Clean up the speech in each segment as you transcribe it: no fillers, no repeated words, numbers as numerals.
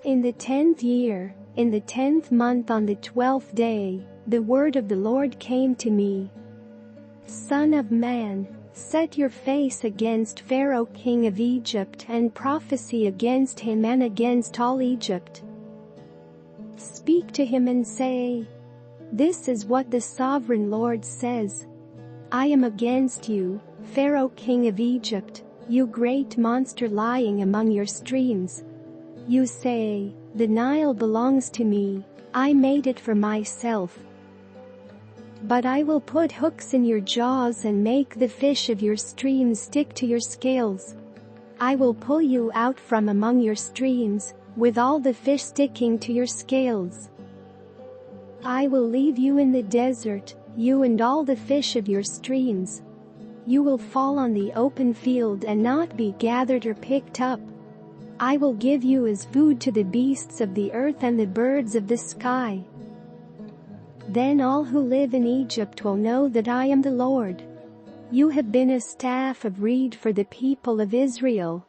In the 10th year, in the 10th month on the 12th day, the word of the Lord came to me. Son of man, set your face against Pharaoh king of Egypt and prophesy against him and against all Egypt. Speak to him and say, this is what the sovereign Lord says. I am against you, Pharaoh king of Egypt, you great monster lying among your streams. You say, the Nile belongs to me, I made it for myself. But I will put hooks in your jaws and make the fish of your streams stick to your scales. I will pull you out from among your streams, with all the fish sticking to your scales. I will leave you in the desert, you and all the fish of your streams. You will fall on the open field and not be gathered or picked up. I will give you as food to the beasts of the earth and the birds of the sky. Then all who live in Egypt will know that I am the Lord. You have been a staff of reed for the people of Israel.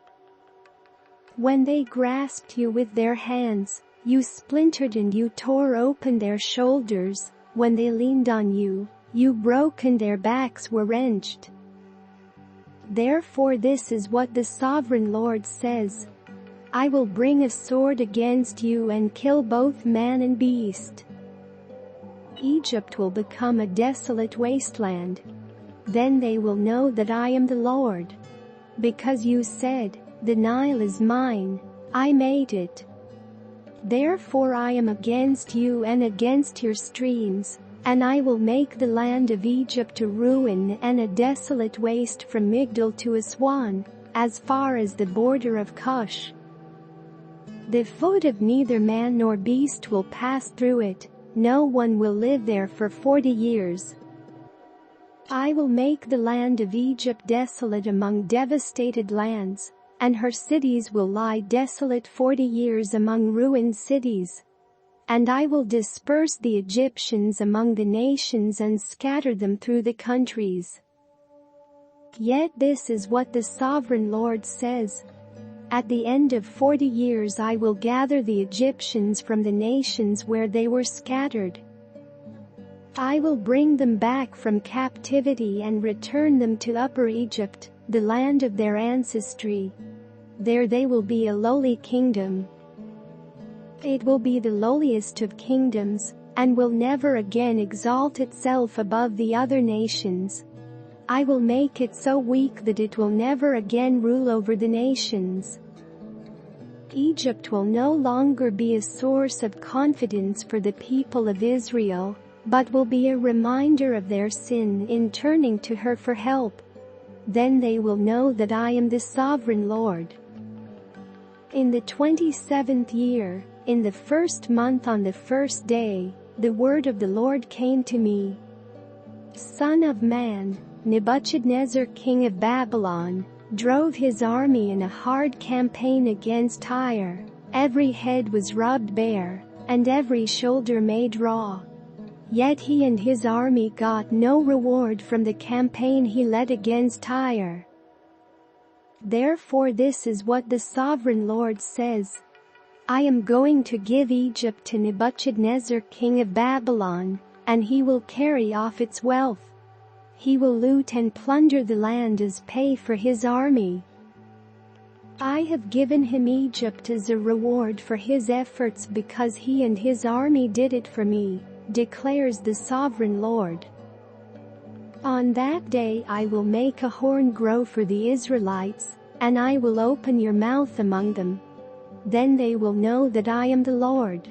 When they grasped you with their hands, you splintered and you tore open their shoulders. When they leaned on you, you broke and their backs were wrenched. Therefore this is what the sovereign Lord says. I will bring a sword against you and kill both man and beast. Egypt will become a desolate wasteland. Then they will know that I am the Lord. Because you said, the Nile is mine, I made it. Therefore I am against you and against your streams, and I will make the land of Egypt a ruin and a desolate waste from Migdol to Aswan, as far as the border of Cush. The foot of neither man nor beast will pass through it, no one will live there for 40 years. I will make the land of Egypt desolate among devastated lands, and her cities will lie desolate 40 years among ruined cities. And I will disperse the Egyptians among the nations and scatter them through the countries. Yet this is what the sovereign Lord says. At the end of 40 years I will gather the Egyptians from the nations where they were scattered. I will bring them back from captivity and return them to Upper Egypt, the land of their ancestry. There they will be a lowly kingdom. It will be the lowliest of kingdoms, and will never again exalt itself above the other nations. I will make it so weak that it will never again rule over the nations. Egypt will no longer be a source of confidence for the people of Israel, but will be a reminder of their sin in turning to her for help. Then they will know that I am the sovereign Lord. In the 27th year, in the 1st month on the 1st day, the word of the Lord came to me. Son of man, Nebuchadnezzar king of Babylon drove his army in a hard campaign against Tyre. Every head was rubbed bare, and every shoulder made raw. Yet he and his army got no reward from the campaign he led against Tyre. Therefore this is what the sovereign Lord says. I am going to give Egypt to Nebuchadnezzar king of Babylon, and he will carry off its wealth. He will loot and plunder the land as pay for his army. I have given him Egypt as a reward for his efforts because he and his army did it for me, declares the sovereign Lord. On that day I will make a horn grow for the Israelites, and I will open your mouth among them. Then they will know that I am the Lord.